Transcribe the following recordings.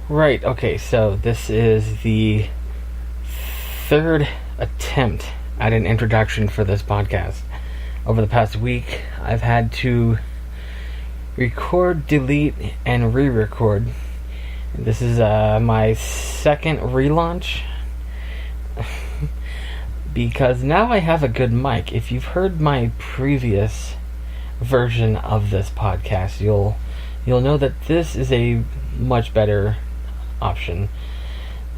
Right, okay, so this is the third attempt at an introduction for this podcast. Over the past week, I've had to record, delete, and re-record. This is my second relaunch because now I have a good mic. If you've heard my previous version of this podcast, you'll know that this is a much better option,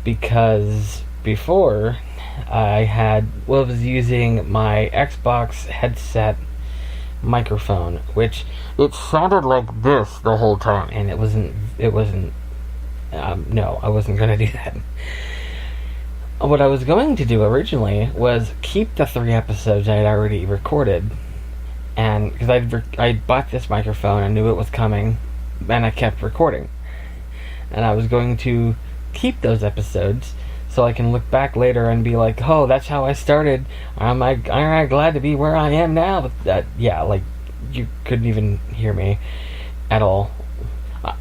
because before I was using my Xbox headset microphone, which it sounded like this the whole time, and it wasn't no, I wasn't gonna do that. What I was going to do originally was keep the 3 episodes I had already recorded, and because I bought this microphone, I knew it was coming, and I kept recording. And I was going to keep those episodes so I can look back later and be like, oh, that's how I started. I'm glad to be where I am now. But that, yeah, like, you couldn't even hear me at all.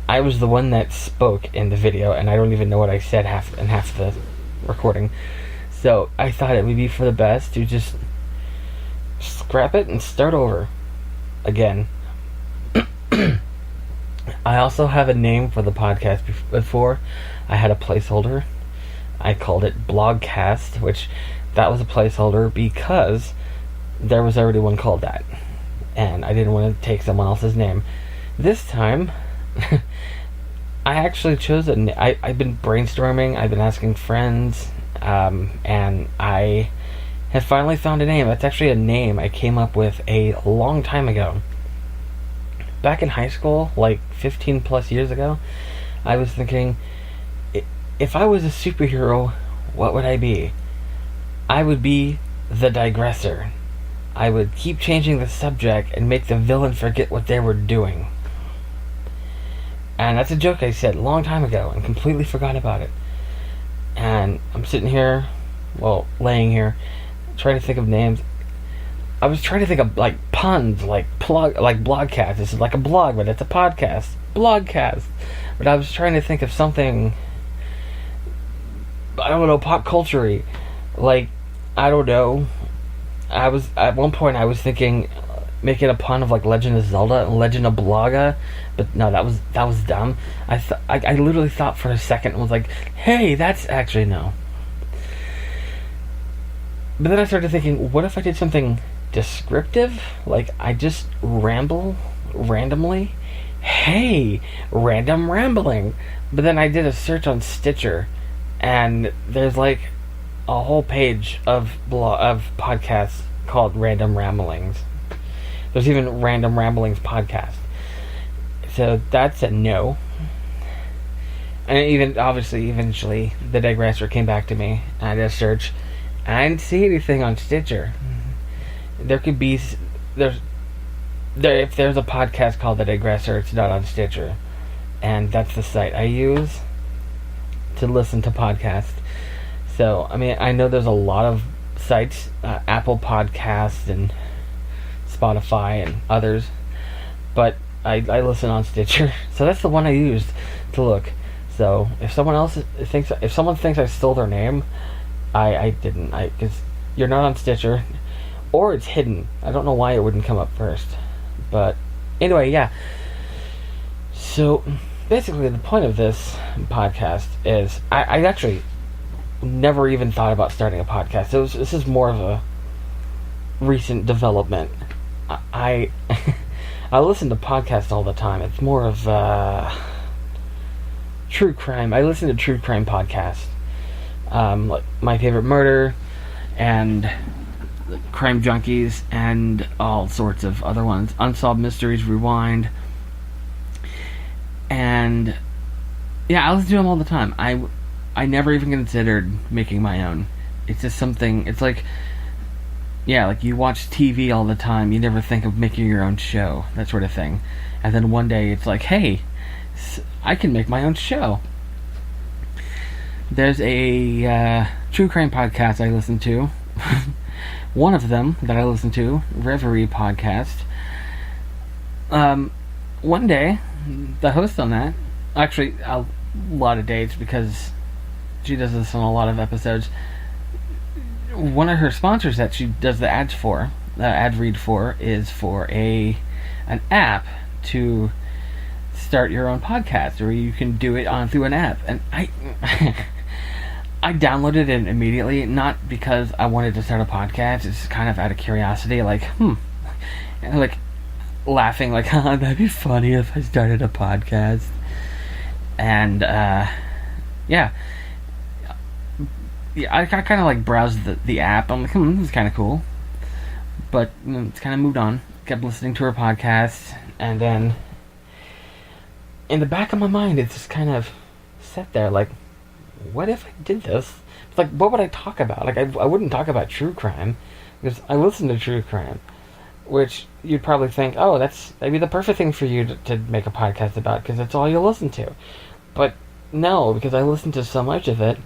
I was the one that spoke in the video, and I don't even know what I said half the recording. So I thought it would be for the best to just scrap it and start over again. I also have a name for the podcast. Before, I had a placeholder. I called it Blogcast, which that was a placeholder because there was already one called that, and I didn't want to take someone else's name. This time, I actually chose I've been brainstorming, I've been asking friends, and I have finally found a name. It's actually a name I came up with a long time ago. Back in high school, like 15 plus years ago, I was thinking, if I was a superhero, what would I be? I would be the Digressor. I would keep changing the subject and make the villain forget what they were doing. And that's a joke I said a long time ago and completely forgot about it. And I'm sitting here, laying here, trying to think of names. I was trying to think of like puns, like blogcast. This is like a blog, but it's a podcast. Blogcast. But I was trying to think of something, I don't know, pop culture-y. Like, I don't know. At one point I was thinking making a pun of like Legend of Zelda and Legend of Blogga, but no, that was dumb. I literally thought for a second and was like, hey, that's actually no. But then I started thinking, what if I did something descriptive? Like, I just ramble randomly? Hey, random rambling. But then I did a search on Stitcher, and there's like a whole page of podcasts called Random Ramblings. There's even Random Ramblings podcast. So that's a no. And even, obviously, eventually, the Digressor came back to me, and I did a search, and I didn't see anything on Stitcher. There could be, if there's a podcast called The Digressor, it's not on Stitcher. And that's the site I use to listen to podcasts. So, I mean, I know there's a lot of sites, Apple Podcasts and Spotify and others, but I listen on Stitcher. So that's the one I used to look. So if someone thinks I stole their name, I didn't. Because you're not on Stitcher. Or it's hidden. I don't know why it wouldn't come up first. But anyway, yeah. So basically the point of this podcast is I actually never even thought about starting a podcast. This is more of a recent development. I listen to podcasts all the time. It's more of true crime. I listen to true crime podcasts. Like My Favorite Murder and Crime Junkies and all sorts of other ones. Unsolved Mysteries Rewind. And yeah, I listen to them all the time. I never even considered making my own. It's just something, it's like, yeah, like you watch TV all the time, you never think of making your own show, that sort of thing. And then one day it's like, hey, I can make my own show. There's a true crime podcast I listen to. One of them that I listen to, Reverie Podcast. One day, the host on that, actually, lot of dates because she does this on a lot of episodes. One of her sponsors that she does the ads for, ad read for, is for an app to start your own podcast, or you can do it through an app. And I I downloaded it immediately, not because I wanted to start a podcast. It's kind of out of curiosity, like like laughing, like, that'd be funny if I started a podcast. And yeah, I kind of like browsed the app. I'm like, this is kind of cool. But it's kind of moved on. Kept listening to her podcast, and then in the back of my mind, it's just kind of sat there, like, what if I did this? It's like, what would I talk about? Like, I wouldn't talk about true crime, because I listen to true crime, which you'd probably think, oh, that'd be the perfect thing for you to make a podcast about, because that's all you listen to. But no, because I listen to so much of it,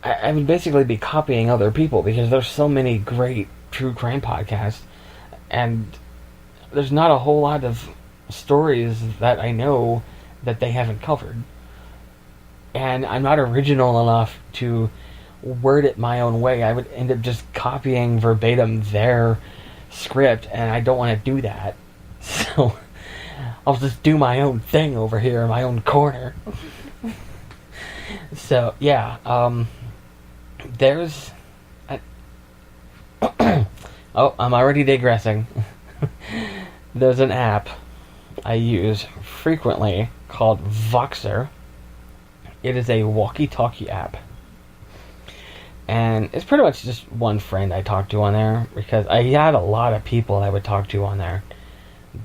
I would basically be copying other people, because there's so many great true crime podcasts, and there's not a whole lot of stories that I know that they haven't covered. And I'm not original enough to word it my own way. I would end up just copying verbatim their script, and I don't want to do that. So I'll just do my own thing over here in my own corner. So yeah, there's oh, I'm already digressing. There's an app I use frequently called Voxer. It is a walkie-talkie app. And it's pretty much just one friend I talk to on there, because I had a lot of people I would talk to on there.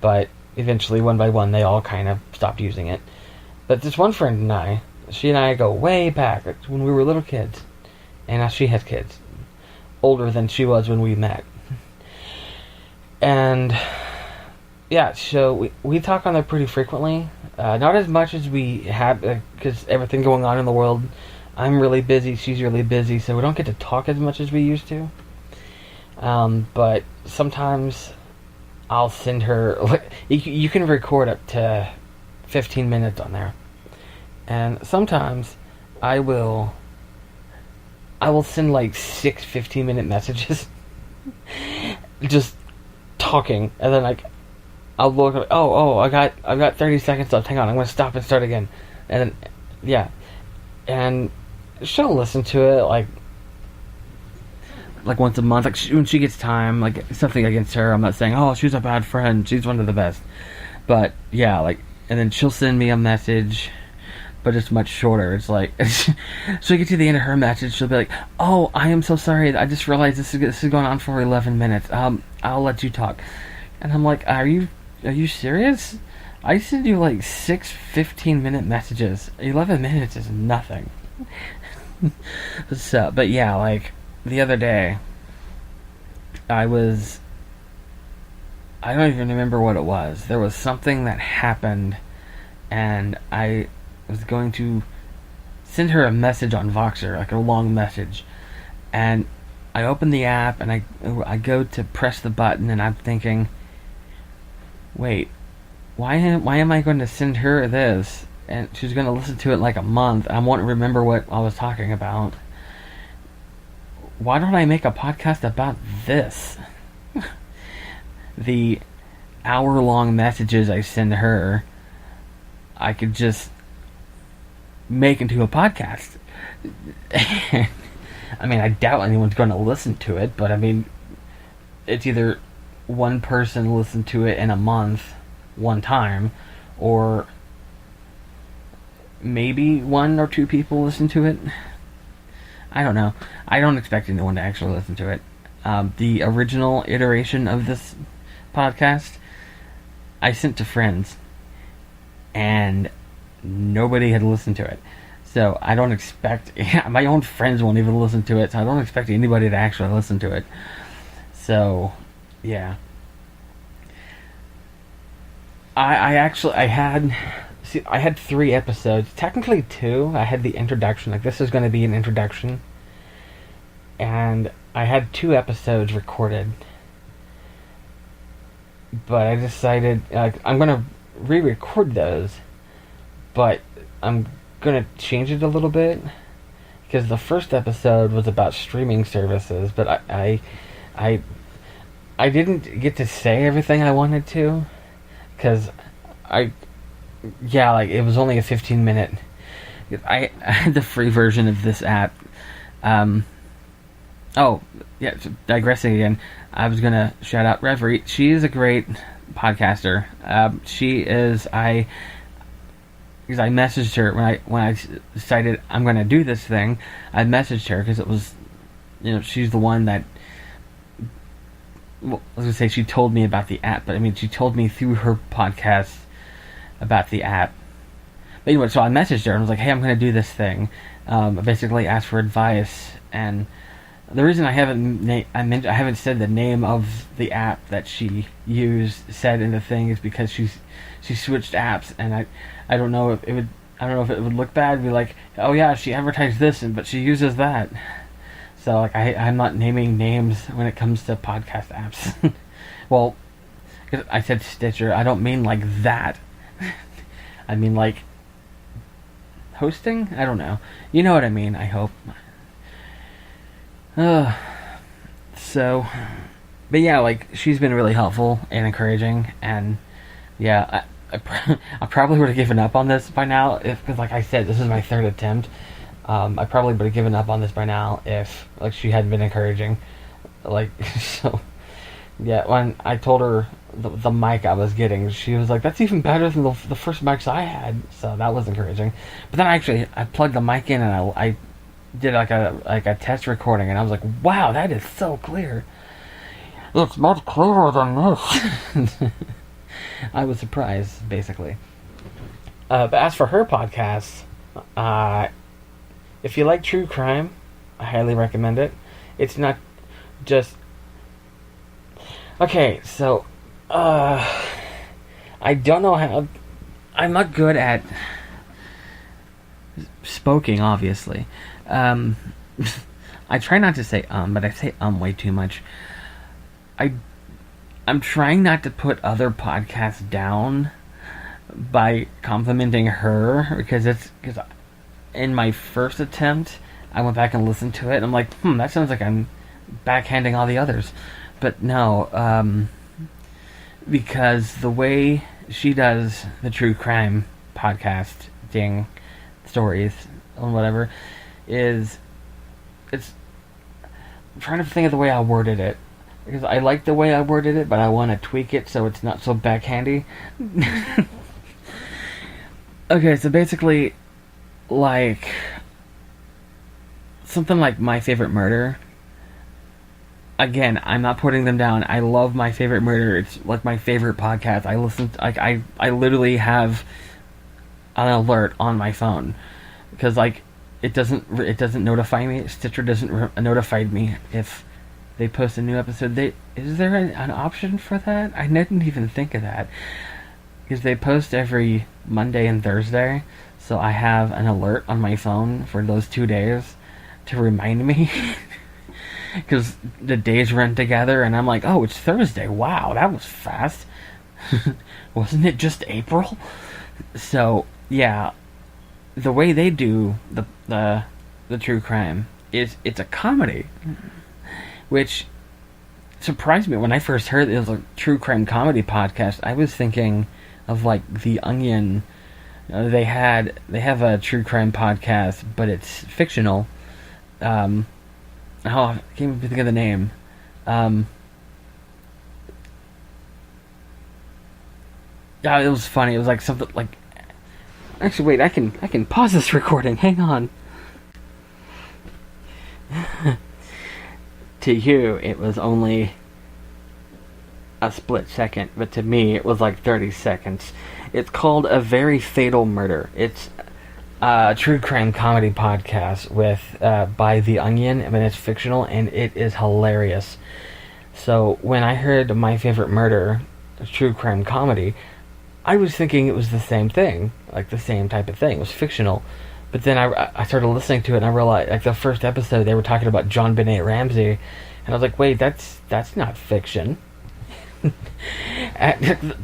But eventually, one by one, they all kind of stopped using it. But this one friend and I, she and I go way back, like when we were little kids. And now she has kids. Older than she was when we met. And yeah, so we talk on there pretty frequently. Not as much as we have, because everything going on in the world. I'm really busy, she's really busy, so we don't get to talk as much as we used to. But sometimes I'll send her, like, you can record up to 15 minutes on there. And sometimes I will send like 6 15-minute messages just talking, and then like I'll look like, I've got 30 seconds left, hang on, I'm gonna stop and start again. And then yeah, and she'll listen to it like once a month, like when she gets time. Like, something against her, I'm not saying, oh, she's a bad friend, she's one of the best, but yeah, like, and then she'll send me a message, but it's much shorter. It's like, she'll get to the end of her message, she'll be like, oh, I am so sorry, I just realized this is going on for 11 minutes, I'll let you talk. And I'm like, are you serious? I send you like 6 15-minute messages. 11 minutes is nothing. So, but yeah, like, the other day, I don't even remember what it was. There was something that happened, and I was going to send her a message on Voxer, like a long message, and I open the app, and I go to press the button, and I'm thinking, wait, why am I going to send her this, and she's going to listen to it like a month, I won't remember what I was talking about. Why don't I make a podcast about this? The hour-long messages I send her, I could just make into a podcast. I mean, I doubt anyone's going to listen to it, but I mean, it's either one person listened to it in a month, one time, or maybe 1 or 2 people listen to it. I don't know. I don't expect anyone to actually listen to it. The original iteration of this podcast, I sent to friends, and nobody had listened to it. So I don't expect, my own friends won't even listen to it, so I don't expect anybody to actually listen to it. So, yeah. I had 3 episodes, technically 2. I had the introduction, like, this is going to be an introduction, and I had 2 episodes recorded, but I decided, I'm going to re-record those, but I'm gonna change it a little bit because the first episode was about streaming services, but I didn't get to say everything I wanted to because it was only a 15-minute. I had the free version of this app. Digressing again, I was gonna shout out Reverie. She is a great podcaster. Because I messaged her when I decided I'm gonna do this thing. I messaged her because it was, she's the one that. Well, I was gonna say she told me about the app, but I mean she told me through her podcast about the app. But anyway, so I messaged her and was like, "Hey, I'm gonna do this thing." I basically asked for advice, and the reason I haven't said the name of the app that she said in the thing is because she switched apps, and I don't know if it would look bad. Be like, oh yeah, she advertised this, but she uses that. So like I'm not naming names when it comes to podcast apps. Well, cause I said Stitcher. I don't mean like that. I mean like hosting. I don't know. You know what I mean. I hope. So, but yeah, like she's been really helpful and encouraging, and yeah, I probably would have given up on this by now because, like I said, this is my third attempt. I probably would have given up on this by now if like she hadn't been encouraging. Like so, yeah. When I told her the mic I was getting, she was like, "That's even better than the first mics I had." So that was encouraging. But then I plugged the mic in and I did like a test recording, and I was like, wow, that is so clear. It's much clearer than this. I was surprised, basically. But as for her podcast, if you like true crime, I highly recommend it. It's not just... Okay, so, I don't know how... I'm not good at spoking, obviously. I try not to say but I say way too much. I'm trying not to put other podcasts down by complimenting her because in my first attempt I went back and listened to it and I'm like, that sounds like I'm backhanding all the others. But no, because the way she does the true crime podcast stories and whatever I'm trying to think of the way I worded it because I like the way I worded it, but I want to tweak it so it's not so backhandy. Okay, so basically, like something like My Favorite Murder. Again, I'm not putting them down. I love My Favorite Murder. It's like my favorite podcast. I literally have an alert on my phone because like. It doesn't notify me. Stitcher doesn't notify me if they post a new episode. Is there an option for that? I didn't even think of that because they post every Monday and Thursday, so I have an alert on my phone for those 2 days to remind me because the days run together, and I'm like, oh, it's Thursday. Wow, that was fast. Wasn't it just April? So yeah. The way they do the true crime is it's a comedy, which surprised me when I first heard it was a true crime comedy podcast. I was thinking of like The Onion. They have a true crime podcast, but it's fictional. I can't even think of the name. Yeah, it was funny. It was like something like. Actually, wait, I can pause this recording. Hang on. To you, it was only a split second, but to me, it was like 30 seconds. It's called A Very Fatal Murder. It's a true crime comedy podcast by The Onion. I mean, it's fictional, and it is hilarious. So, when I heard My Favorite Murder, a true crime comedy, I was thinking it was the same thing, like the same type of thing. It was fictional. But then I started listening to it, and I realized, like, the first episode, they were talking about John Benet Ramsey, and I was like, wait, that's not fiction.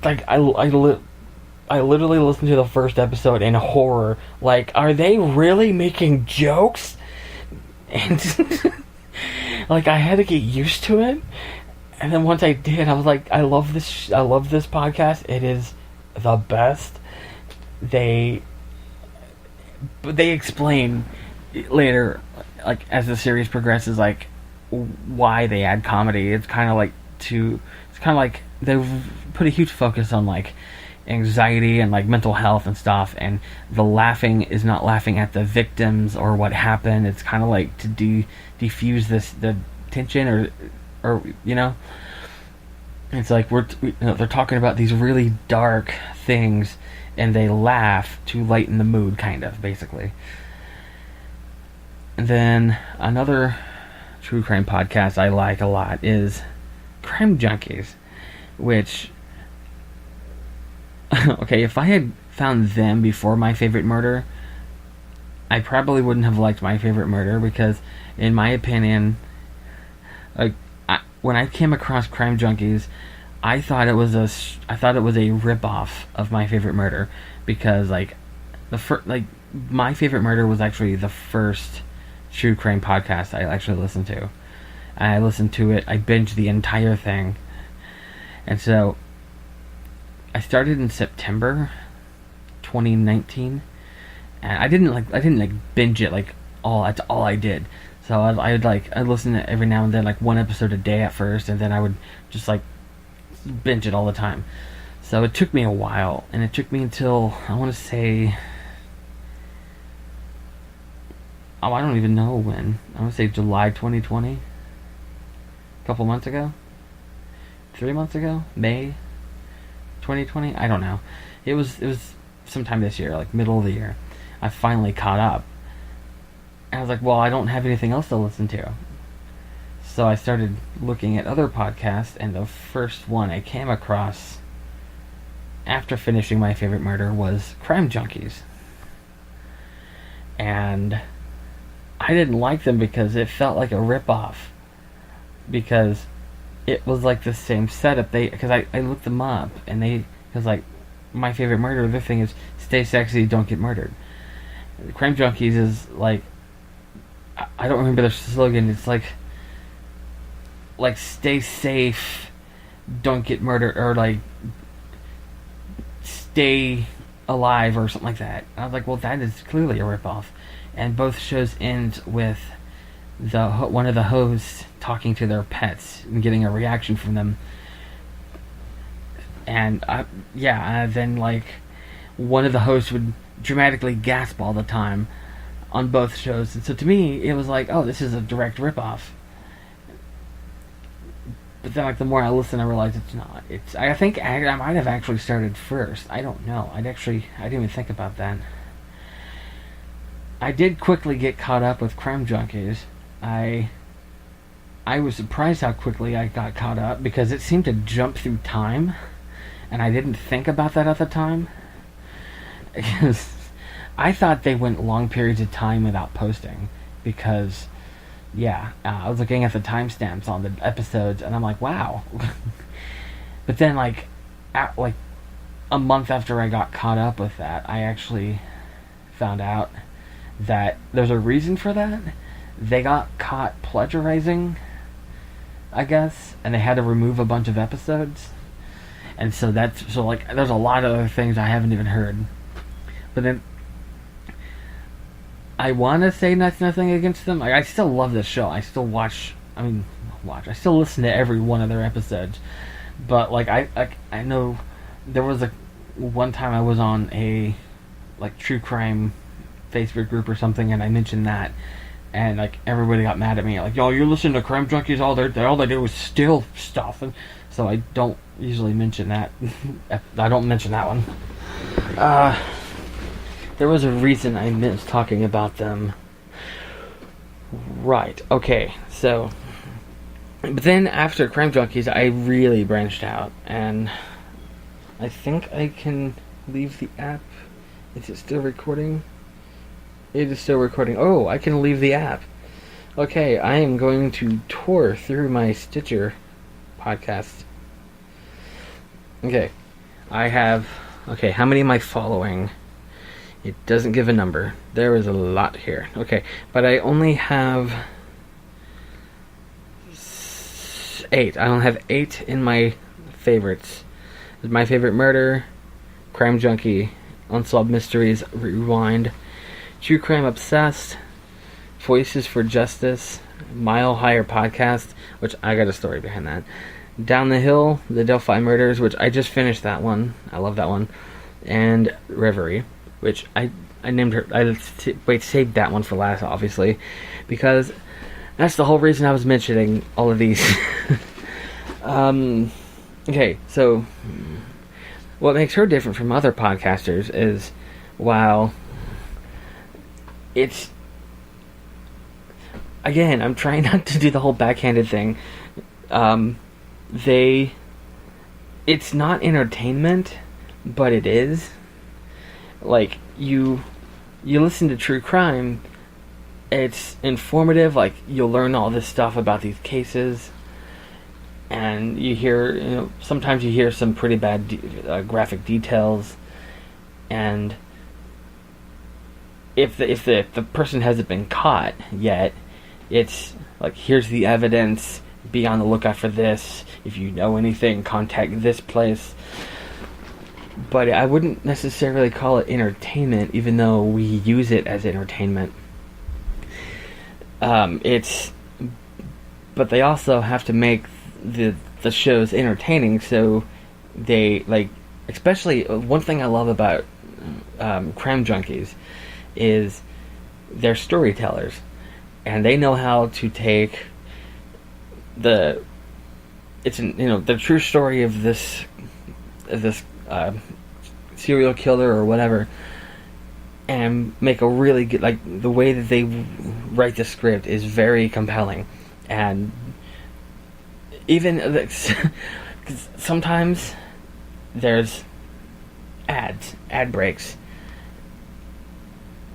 Like, I literally listened to the first episode in horror. Like, are they really making jokes? And like, I had to get used to it. And then once I did, I was like, I love this podcast. It is the best. They explain later, like, as the series progresses, like, why they add comedy. It's kind of like they put a huge focus on, like, anxiety and, like, mental health and stuff, and the laughing is not laughing at the victims or what happened. It's kind of like to diffuse the tension, or you know, it's like they're talking about these really dark things, and they laugh to lighten the mood, kind of, basically. And then another true crime podcast I like a lot is Crime Junkies, which, okay, if I had found them before My Favorite Murder, I probably wouldn't have liked My Favorite Murder, because, in my opinion, like, when I came across Crime Junkies, I thought it was a rip-off of My Favorite Murder, because, like, My Favorite Murder was actually the first true crime podcast I actually listened to. I listened to it, I binged the entire thing, and so I started in September 2019, and I didn't binge it, like, that's all I did. So I'd listen to it every now and then, like, one episode a day at first, and then I would just, like, binge it all the time. So it took me a while, and it took me until, I want to say, I don't even know when. I want to say July 2020. A couple months ago? 3 months ago? May 2020? I don't know. It was sometime this year, like middle of the year. I finally caught up. And I was like, well, I don't have anything else to listen to. So I started looking at other podcasts, and the first one I came across after finishing My Favorite Murder was Crime Junkies. And I didn't like them because it felt like a rip-off. Because it was like the same setup. Because I looked them up, and because, like, My Favorite Murder, the thing is, stay sexy, don't get murdered. Crime Junkies is like, I don't remember the slogan. It's like stay safe, don't get murdered, or like stay alive, or something like that. And I was like, well, that is clearly a ripoff. And both shows end with one of the hosts talking to their pets and getting a reaction from them. And then, like, one of the hosts would dramatically gasp all the time on both shows. And so to me, it was like, oh, this is a direct ripoff. But then, like, the more I listen, I realize it's not. I think I might have actually started first. I don't know. I didn't even think about that. I did quickly get caught up with Crime Junkies. I was surprised how quickly I got caught up, because it seemed to jump through time, and I didn't think about that at the time. Because I thought they went long periods of time without posting, because, I was looking at the timestamps on the episodes, and I'm like, wow. But then, like a month after I got caught up with that, I actually found out that there's a reason for that. They got caught plagiarizing, I guess, and they had to remove a bunch of episodes. And so there's a lot of other things I haven't even heard. But then, I want to say that's nothing against them. I still love this show. I still I still listen to every one of their episodes. But, like, I know there was one time I was on a, like, true crime Facebook group or something, and I mentioned that, and, like, everybody got mad at me, like, yo, you're listening to Crime Junkies, all they do is steal stuff. And so I don't usually mention that. I don't mention that one. There was a reason I missed talking about them. Right, okay, so, but then after Crime Junkies, I really branched out, and I think I can leave the app. Is it still recording? It is still recording. Oh, I can leave the app. Okay, I am going to tour through my Stitcher podcast. Okay, I have Okay, how many am I following? It doesn't give a number. There is a lot here. Okay, but I only have 8. I only have 8 in my favorites. My Favorite Murder, Crime Junkie, Unsolved Mysteries Rewind, True Crime Obsessed, Voices for Justice, Mile Higher Podcast, which I got a story behind that. Down the Hill, The Delphi Murders, which I just finished that one. I love that one. And Reverie, which I named her. Saved that one for last, obviously, because that's the whole reason I was mentioning all of these. Okay, so what makes her different from other podcasters is, while it's, again, I'm trying not to do the whole backhanded thing. It's not entertainment, but it is. Like, you listen to true crime, it's informative, like, you'll learn all this stuff about these cases, and you hear, sometimes you hear some pretty bad graphic details, and if the person hasn't been caught yet, it's like, here's the evidence, be on the lookout for this, if you know anything, contact this place. But I wouldn't necessarily call it entertainment, even though we use it as entertainment. But they also have to make the shows entertaining, so they, like, especially one thing I love about Crime Junkies is they're storytellers, and they know how to take the true story of this serial killer or whatever, and make a really good, like, the way that they write the script is very compelling. And even sometimes there's ad breaks,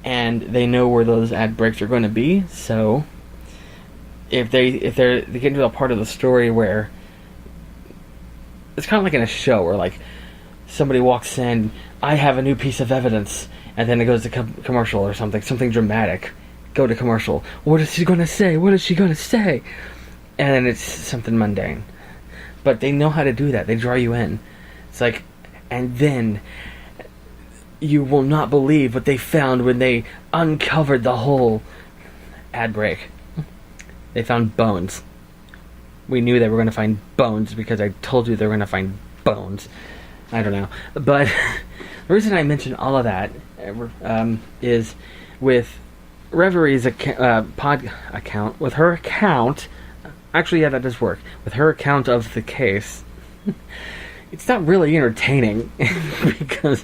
and they know where those ad breaks are going to be, so if they get into a part of the story where it's kind of like in a show where, like, somebody walks in, I have a new piece of evidence, and then it goes to commercial or something dramatic. Go to commercial. What is she going to say? What is she going to say? And then it's something mundane. But they know how to do that. They draw you in. It's like, and then you will not believe what they found when they uncovered the whole ad break. They found bones. We knew they were going to find bones because I told you they were going to find bones. I don't know. But the reason I mention all of that is with Reverie's pod account, with her account, actually, yeah, that does work. With her account of the case, it's not really entertaining because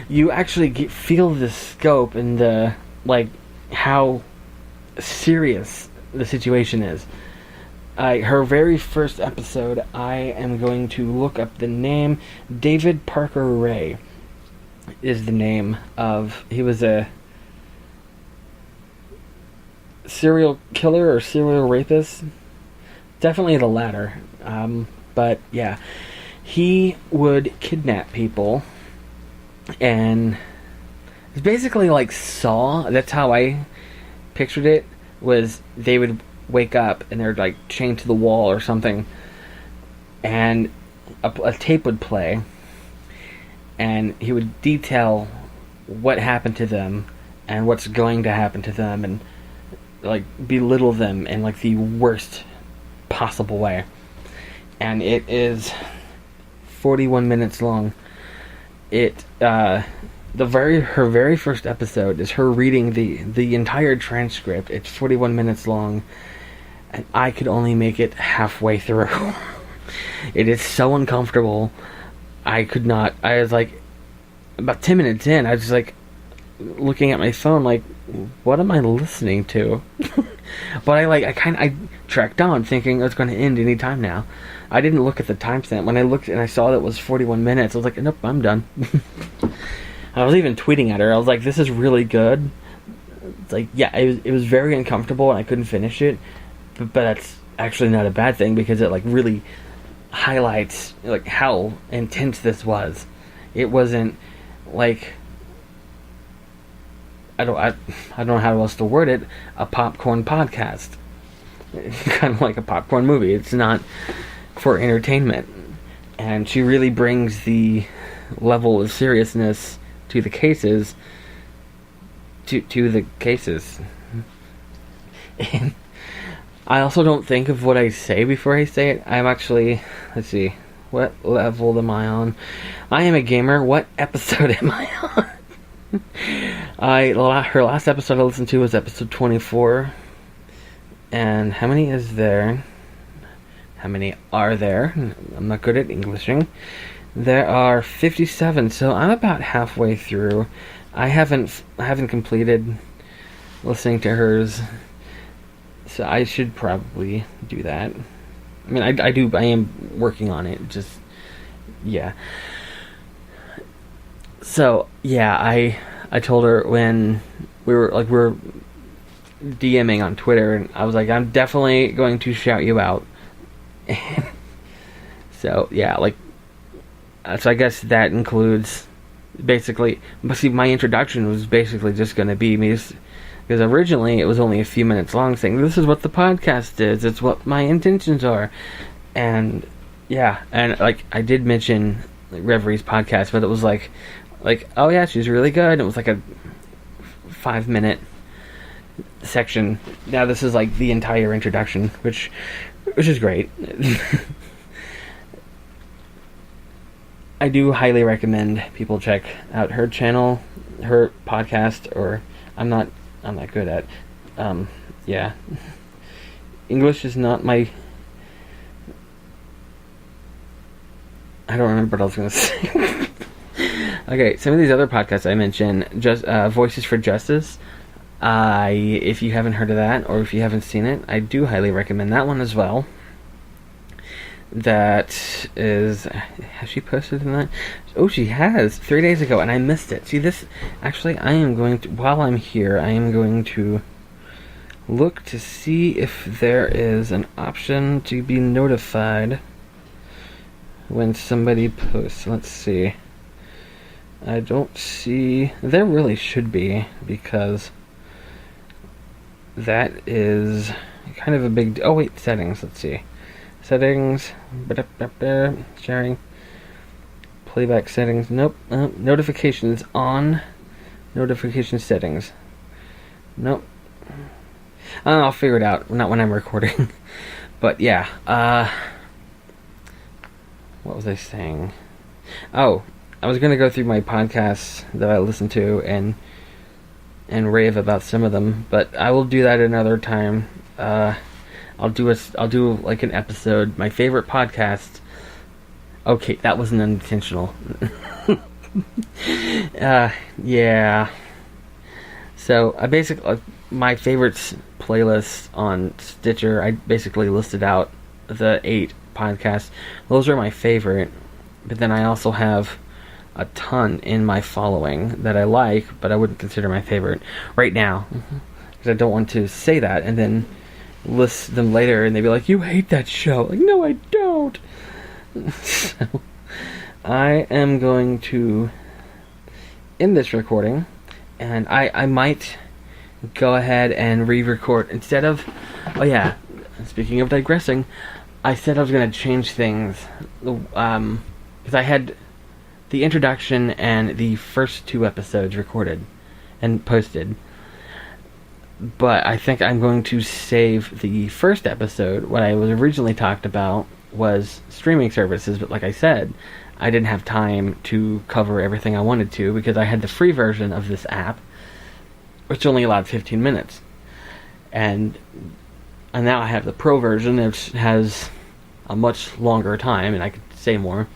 you actually feel the scope and the, like, how serious the situation is. Her very first episode, I am going to look up the name. David Parker Ray is the name of... He was a serial killer or serial rapist. Definitely the latter. But, yeah. He would kidnap people. And it's basically like Saw. That's how I pictured it. Was they would wake up and they're, like, chained to the wall or something, and a tape would play, and he would detail what happened to them and what's going to happen to them, and, like, belittle them in, like, the worst possible way. And it is 41 minutes long. Her very first episode is her reading the entire transcript. It's 41 minutes long, and I could only make it halfway through. It is so uncomfortable. I could not. I was like, about 10 minutes in, I was just, like, looking at my phone, like, what am I listening to? But I tracked on, thinking it's going to end any time now. I didn't look at the timestamp. When I looked and I saw that it was 41 minutes, I was like, nope, I'm done. I was even tweeting at her. I was like, this is really good. It's like, yeah, it was very uncomfortable and I couldn't finish it. But that's actually not a bad thing, because it, like, really highlights, like, how intense this was. It wasn't like, I don't know how else to word it, a popcorn podcast. Kind of like a popcorn movie. It's not for entertainment. And she really brings the level of seriousness to the cases, to the cases. And I also don't think of what I say before I say it. I'm actually, let's see, what level am I on? I am a gamer. What episode am I on? Her last episode I listened to was episode 24. And how many is there? How many are there? I'm not good at Englishing. There are 57, so I'm about halfway through. I haven't completed listening to hers, so I should probably do that. I mean, I am working on it. Just, yeah. So yeah, I told her when we were DMing on Twitter, and I was like, I'm definitely going to shout you out. So yeah, so I guess that includes basically. But see, my introduction was basically just going to be me, because originally it was only a few minutes long, saying this is what the podcast is. It's what my intentions are, and yeah, and I did mention Reverie's podcast, but it was like, oh yeah, she's really good. It was like a 5-minute section. Now this is like the entire introduction, which is great. I do highly recommend people check out her channel, her podcast, or I'm not good at yeah. English is not my, I don't remember what I was going to say. Okay, some of these other podcasts I mentioned, just Voices for Justice. If you haven't heard of that, or if you haven't seen it, I do highly recommend that one as well. That is, has she posted in that? Oh, she has, 3 days ago, and I missed it. See, this, actually, I am going to, while I'm here, I am going to look to see if there is an option to be notified when somebody posts. Let's see. I don't see, there really should be, because that is kind of a big, oh wait, settings, let's see. Settings, sharing, playback settings, nope, notifications on, notification settings, nope. I'll figure it out, not when I'm recording. But yeah, what was I saying? Oh, I was going to go through my podcasts that I listen to and rave about some of them, but I will do that another time. I'll do like an episode, my favorite podcast. Okay, that wasn't unintentional. Yeah. So I basically, my favorites playlist on Stitcher, I basically listed out the 8 podcasts. Those are my favorite, but then I also have a ton in my following that I like, but I wouldn't consider my favorite right now, because I don't want to say that and then list them later and they'd be like, you hate that show. Like, no, I don't. So I am going to end this recording, and I might go ahead and re-record instead of, oh yeah, speaking of digressing, I said I was going to change things, because I had the introduction and the first 2 episodes recorded and posted. But I think I'm going to save the first episode. What I was originally talked about was streaming services, but like I said, I didn't have time to cover everything I wanted to, because I had the free version of this app, which only allowed 15 minutes. And now I have the pro version, which has a much longer time, and I could say more.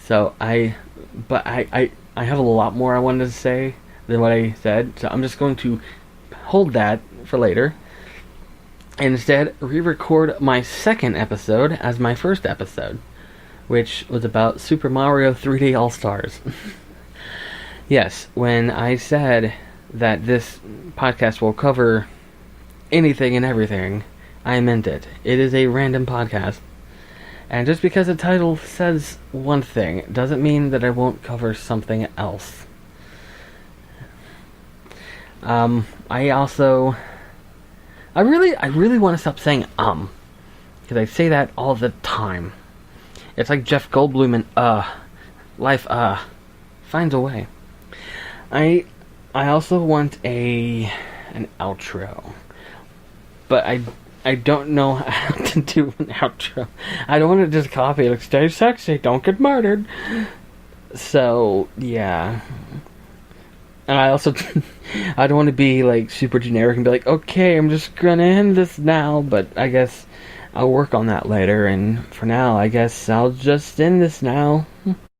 So I have a lot more I wanted to say than what I said, so I'm just going to hold that for later, and instead re-record my second episode as my first episode, which was about Super Mario 3D All-Stars. Yes, when I said that this podcast will cover anything and everything, I meant it. It is a random podcast, And just because the title says one thing doesn't mean that I won't cover something else. I really want to stop saying because I say that all the time. It's like Jeff Goldblum in life finds a way. I also want an outro, but I don't know how to do an outro. I don't want to just copy it like stay sexy, don't get murdered. So yeah. And I also I don't want to be like super generic and be like, okay, I'm just gonna end this now, but I guess I'll work on that later, and for now I guess I'll just end this now.